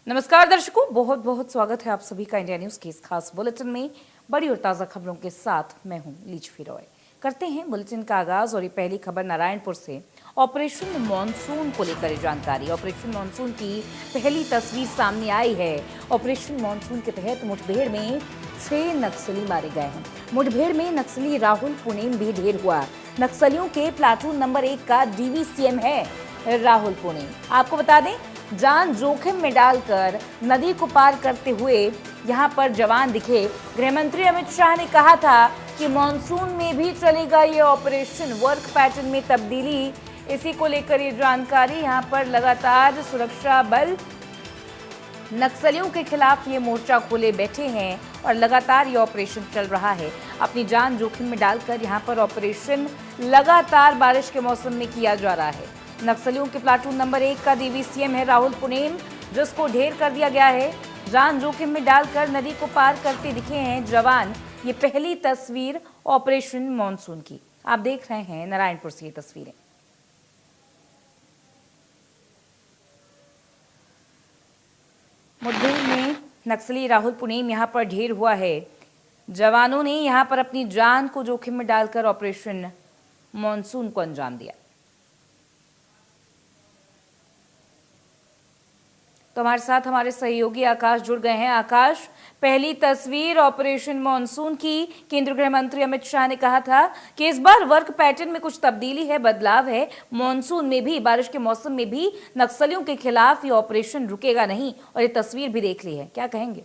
नमस्कार दर्शकों, बहुत बहुत स्वागत है आप सभी का इंडिया न्यूज के इस खास बुलेटिन में। बड़ी और ताज़ा खबरों के साथ मैं हूं लीचफी रॉय। करते हैं बुलेटिन का आगाज और ये पहली खबर नारायणपुर से। ऑपरेशन मॉनसून को लेकर जानकारी। ऑपरेशन मॉनसून की पहली तस्वीर सामने आई है। ऑपरेशन मॉनसून के तहत मुठभेड़ में 6 नक्सली मारे गए हैं। मुठभेड़ में नक्सली राहुल पुनेम भी ढेर हुआ। नक्सलियों के प्लाटून नंबर 1 का डीवीसीएम है राहुल पुनेम। आपको बता दें, जान जोखिम में डालकर नदी को पार करते हुए यहां पर जवान दिखे। गृहमंत्री अमित शाह ने कहा था कि मॉनसून में भी चलेगा ये ऑपरेशन, वर्क पैटर्न में तब्दीली। इसी को लेकर ये जानकारी। यहां पर लगातार सुरक्षा बल नक्सलियों के खिलाफ ये मोर्चा खोले बैठे हैं और लगातार ये ऑपरेशन चल रहा है। अपनी जान जोखिम में डालकर यहां पर ऑपरेशन लगातार बारिश के मौसम में किया जा रहा है। नक्सलियों के प्लाटून नंबर 1 का डीवीसीएम है राहुल पुनेम, जिसको ढेर कर दिया गया है। जान जोखिम में डालकर नदी को पार करते दिखे हैं जवान। ये पहली तस्वीर ऑपरेशन मॉनसून की आप देख रहे हैं नारायणपुर से ये तस्वीरें। मुठभेड़ में नक्सली राहुल पुनेम यहां पर ढेर हुआ है। जवानों ने यहां पर अपनी जान को जोखिम में डालकर ऑपरेशन मॉनसून को अंजाम दिया। तो हमारे साथ हमारे सहयोगी आकाश जुड़ गए हैं। आकाश, पहली तस्वीर ऑपरेशन मॉनसून की। केंद्रीय गृह मंत्री अमित शाह ने कहा था कि इस बार वर्क पैटर्न में कुछ तब्दीली है, बदलाव है। मॉनसून में भी, बारिश के मौसम में भी नक्सलियों के खिलाफ ये ऑपरेशन रुकेगा नहीं, और ये तस्वीर भी देख ली है, क्या कहेंगे?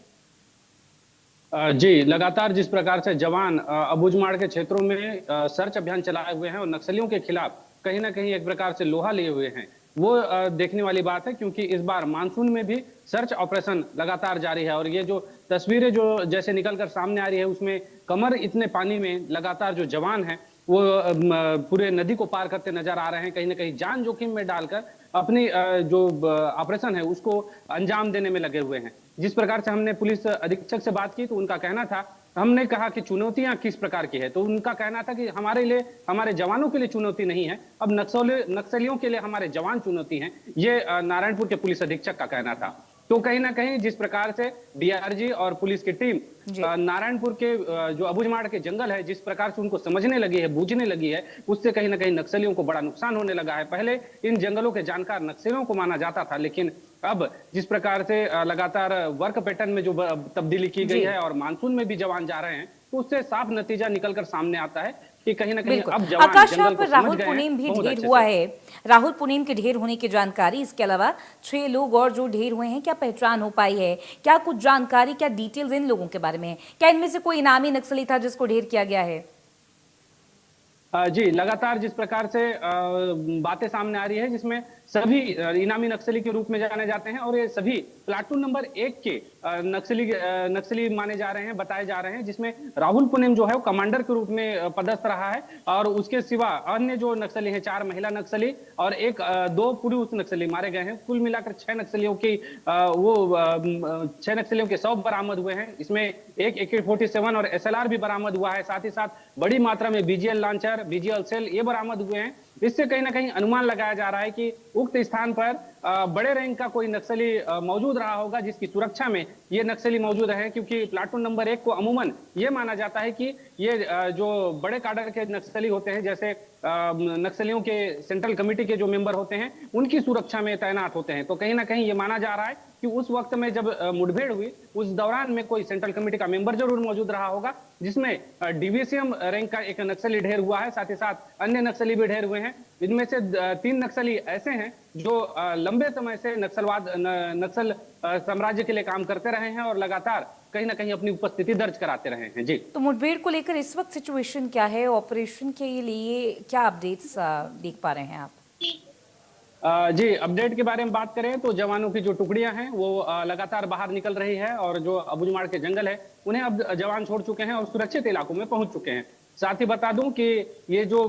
जी, लगातार जिस प्रकार से जवान अबूझमाड़ के क्षेत्रों में सर्च अभियान चलाए हुए हैं और नक्सलियों के खिलाफ कहीं ना कहीं एक प्रकार से लोहा लिए हुए हैं, वो देखने वाली बात है। क्योंकि इस बार मानसून में भी सर्च ऑपरेशन लगातार जारी है और ये जो तस्वीरें जो जैसे निकलकर सामने आ रही है, उसमें कमर इतने पानी में लगातार जो जवान हैं वो पूरे नदी को पार करते नजर आ रहे हैं। कहीं ना कहीं जान जोखिम में डालकर अपनी जो ऑपरेशन है उसको अंजाम देने में लगे हुए हैं। जिस प्रकार से हमने पुलिस अधीक्षक से बात की तो उनका कहना था, हमने कहा कि चुनौतियां किस प्रकार की है, तो उनका कहना था कि हमारे लिए, हमारे जवानों के लिए चुनौती नहीं है, अब नक्सलियों के लिए हमारे जवान चुनौती हैं। ये नारायणपुर के पुलिस अधीक्षक का कहना था। तो कहीं ना कहीं जिस प्रकार से डीआरजी और पुलिस की टीम नारायणपुर के जो अबूझमाड़ के जंगल है, जिस प्रकार से उनको समझने लगी है, बूझने लगी है, उससे कहीं ना कहीं नक्सलियों को बड़ा नुकसान होने लगा है। पहले इन जंगलों के जानकार नक्सलियों को माना जाता था, लेकिन अब जिस प्रकार से लगातार वर्क पैटर्न में जो तब्दीली की गई है और मानसून में भी जवान जा रहे हैं, तो उससे साफ नतीजा निकलकर सामने आता है कि कहीं ना कहीं अब जवान आकाश, जंगल को राहुल समझ गए पुनेम भी हैं। ढेर हुआ है। राहुल पुनेम के ढेर होने की जानकारी, इसके अलावा 6 लोग और जो ढेर हुए हैं, क्या पहचान हो पाई है? क्या कुछ जानकारी, क्या डिटेल्स इन लोगों के बारे में है? क्या इनमें से कोई इनामी नक्सली था जिसको ढेर किया गया है? जी, लगातार जिस प्रकार से बातें सामने आ रही है, जिसमें सभी इनामी नक्सली के रूप में जाने जाते हैं और ये सभी प्लाटून नंबर 1 के नक्सली माने जा रहे हैं, बताए जा रहे हैं। जिसमें राहुल पुनेम जो है वो कमांडर के रूप में पदस्थ रहा है और उसके सिवा अन्य जो नक्सली हैं, 4 महिला नक्सली और 2 पुरुष नक्सली मारे गए हैं। कुल मिलाकर 6 नक्सलियों की 6 नक्सलियों के शव बरामद हुए हैं। इसमें एक AK-47 और SLR भी बरामद हुआ है। साथ ही साथ बड़ी मात्रा में BGL लॉन्चर, BGL सेल ये बरामद हुए हैं। इससे कहीं ना कहीं अनुमान लगाया जा रहा है कि उक्त स्थान पर बड़े रैंक का कोई नक्सली मौजूद रहा होगा, जिसकी सुरक्षा में ये नक्सली मौजूद है। क्योंकि प्लाटून नंबर 1 को अमूमन ये माना जाता है कि ये जो बड़े काडर के नक्सली होते हैं, जैसे नक्सलियों के सेंट्रल कमेटी के जो मेंबर होते हैं, उनकी सुरक्षा में तैनात होते हैं। तो कहीं ना कहीं ये माना जा रहा है कि उस वक्त में जब मुठभेड़ हुई, उस दौरान में कोई सेंट्रल कमेटी का मेंबर जरूर मौजूद रहा होगा, जिसमें डीवीसीएम रैंक का एक नक्सली ढेर हुआ है। साथ ही साथ अन्य नक्सली भी ढेर हुए हैं। इनमें से 3 नक्सली ऐसे हैं जो लंबे समय से नक्सल साम्राज्य के लिए काम करते रहे हैं और लगातार कहीं ना कहीं अपनी उपस्थिति दर्ज कराते रहे हैं। जी, तो मुठभेड़ को लेकर इस वक्त सिचुएशन क्या है? ऑपरेशन के लिए क्या अपडेट्स देख पा रहे हैं आप? जी, अपडेट के बारे में बात करें तो जवानों की जो टुकड़ियां हैं वो लगातार बाहर निकल रही है और जो अबूझमाड़ के जंगल है उन्हें अब जवान छोड़ चुके हैं और सुरक्षित इलाकों में पहुंच चुके हैं। साथ ही बता दूं कि ये जो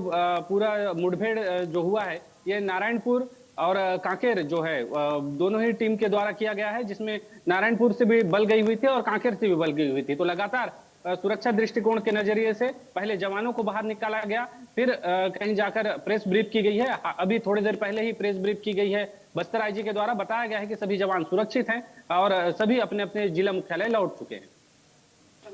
पूरा मुठभेड़ जो हुआ है, ये नारायणपुर और कांकेर जो है दोनों ही टीम के द्वारा किया गया है, जिसमें नारायणपुर से भी बल गई हुई थी और कांकेर से भी बल गई हुई थी। तो लगातार सुरक्षा दृष्टिकोण के नजरिए से पहले जवानों को बाहर निकाला गया, फिर कहीं जाकर प्रेस ब्रीफ की गई है। अभी थोड़ी देर पहले ही प्रेस ब्रीफ की गई है, बस्तर आईजी के द्वारा बताया गया है कि सभी जवान सुरक्षित हैं और सभी अपने अपने जिला मुख्यालय लौट चुके हैं।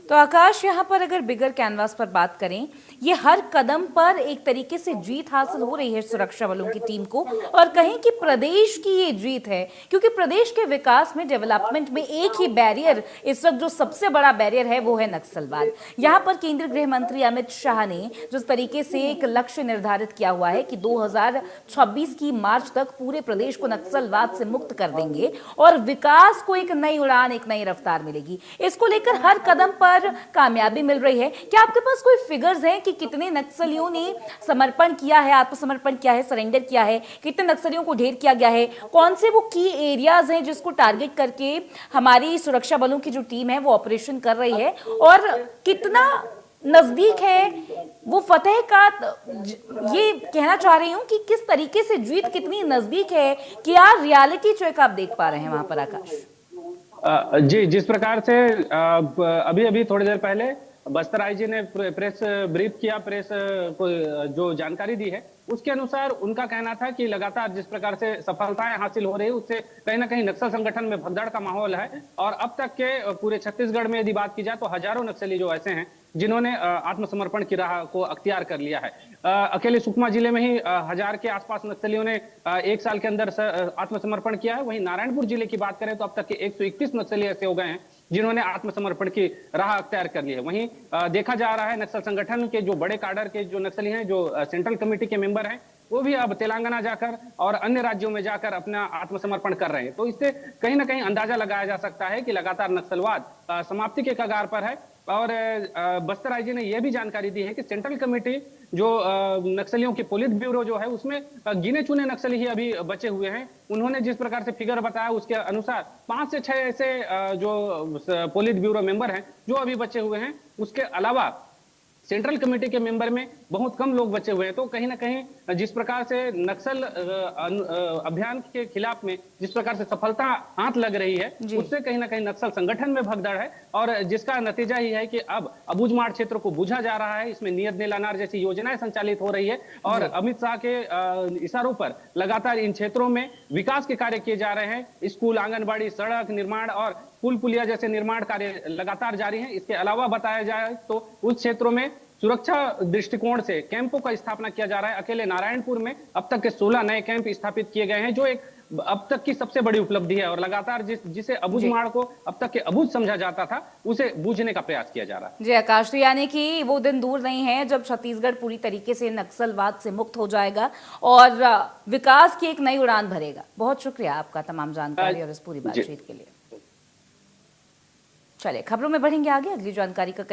तो आकाश, यहाँ पर अगर बिगर कैनवास पर बात करें, ये हर कदम पर एक तरीके से जीत हासिल हो रही है सुरक्षा बलों की टीम को, और कहें कि प्रदेश की ये जीत है, क्योंकि प्रदेश के विकास में, डेवलपमेंट में एक ही बैरियर इस वक्त जो सबसे बड़ा बैरियर है वो है नक्सलवाद। यहाँ पर केंद्रीय गृह मंत्री अमित शाह ने जिस तरीके से एक लक्ष्य निर्धारित किया हुआ है कि 2026 की मार्च तक पूरे प्रदेश को नक्सलवाद से मुक्त कर देंगे और विकास को एक नई उड़ान, एक नई रफ्तार मिलेगी, इसको लेकर हर कदम पर कामयाबी मिल रही है। क्या आपके पास कोई फिगर्स हैं कि कितने नक्सलियों ने समर्पण किया है, आत्मसमर्पण किया है, सरेंडर किया है, कितने नक्सलियों को ढेर किया गया है, कौन से वो की एरियाज हैं जिसको टारगेट करके हमारी सुरक्षा बलों की जो टीम है वो ऑपरेशन कर रही है, और कितना नजदीक है वो फतेह का? ये कहना चाह रही हूं कि किस तरीके से जीत कितनी नजदीक है, क्या रियलिटी चेक आप देख पा रहे हैं वहां पर आकाश? जी, जिस प्रकार से अभी अभी थोड़ी देर पहले बस्तर आईजी ने प्रेस ब्रीफ किया, प्रेस को जो जानकारी दी है उसके अनुसार उनका कहना था कि लगातार जिस प्रकार से सफलताएं हासिल हो रही है उससे कहीं ना कहीं नक्सल संगठन में भगदड़ का माहौल है। और अब तक के पूरे छत्तीसगढ़ में यदि बात की जाए तो हजारों नक्सली जो ऐसे हैं जिन्होंने आत्मसमर्पण की राह को अख्तियार कर लिया है। अकेले सुकमा जिले में ही 1000 के आसपास नक्सलियों ने 1 साल के अंदर आत्मसमर्पण किया है। वहीं नारायणपुर जिले की बात करें तो अब तक के 131 नक्सली ऐसे हो गए हैं जिन्होंने आत्मसमर्पण की राह अख्तियार कर ली है। वहीं देखा जा रहा है नक्सल संगठन के जो बड़े काडर के जो नक्सली हैं, जो सेंट्रल कमेटी के मेंबर हैं, वो भी अब तेलंगाना जाकर और अन्य राज्यों में जाकर अपना आत्मसमर्पण कर रहे हैं। तो इससे कहीं ना कहीं अंदाजा लगाया जा सकता है कि लगातार नक्सलवाद समाप्ति के कगार पर है। और बस्तर आईजी ने यह भी जानकारी दी है कि सेंट्रल कमेटी जो नक्सलियों के पोलित ब्यूरो जो है उसमें गिने चुने नक्सली ही अभी बचे हुए हैं। उन्होंने जिस प्रकार से फिगर बताया उसके अनुसार 5 से 6 ऐसे जो पोलित ब्यूरो मेंबर हैं जो अभी बचे हुए हैं। उसके अलावा सेंट्रल कमेटी के मेंबर में बहुत कम लोग बचे हुए हैं। तो कहीं ना कहीं जिस प्रकार से नक्सल अभियान के खिलाफ में जिस प्रकार से सफलता हाथ लग रही है उससे कहीं ना कहीं नक्सल संगठन में भगदड़ है, और जिसका नतीजा ही है कि अब अबूझमाड़ क्षेत्र को बुझा जा रहा है। इसमें नियत नीलानार जैसी योजनाएं संचालित हो रही है और अमित शाह के इशारों पर लगातार इन क्षेत्रों में विकास के कार्य किए जा रहे हैं। स्कूल, आंगनबाड़ी, सड़क निर्माण और पुल पुलिया जैसे निर्माण कार्य लगातार जारी हैं। इसके अलावा बताया जाए तो उस क्षेत्रों में सुरक्षा दृष्टिकोण से कैंपों का स्थापना किया जा रहा है। अकेले नारायणपुर में अब तक के 16 नए कैंप स्थापित किए गए हैं, जो एक अब तक की सबसे बड़ी उपलब्धि है। और लगातार जिसे अबूझमाड़ को अब तक के अबूझ समझा जाता था उसे बूझने का प्रयास किया जा रहा है। जी आकाश, तो यानी कि वो दिन दूर नहीं है जब छत्तीसगढ़ पूरी तरीके से नक्सलवाद से मुक्त हो जाएगा और विकास की एक नई उड़ान भरेगा। बहुत शुक्रिया आपका तमाम जानकारी और इस पूरी बातचीत के लिए। चलिए खबरों में बढ़ेंगे आगे, अगली जानकारी का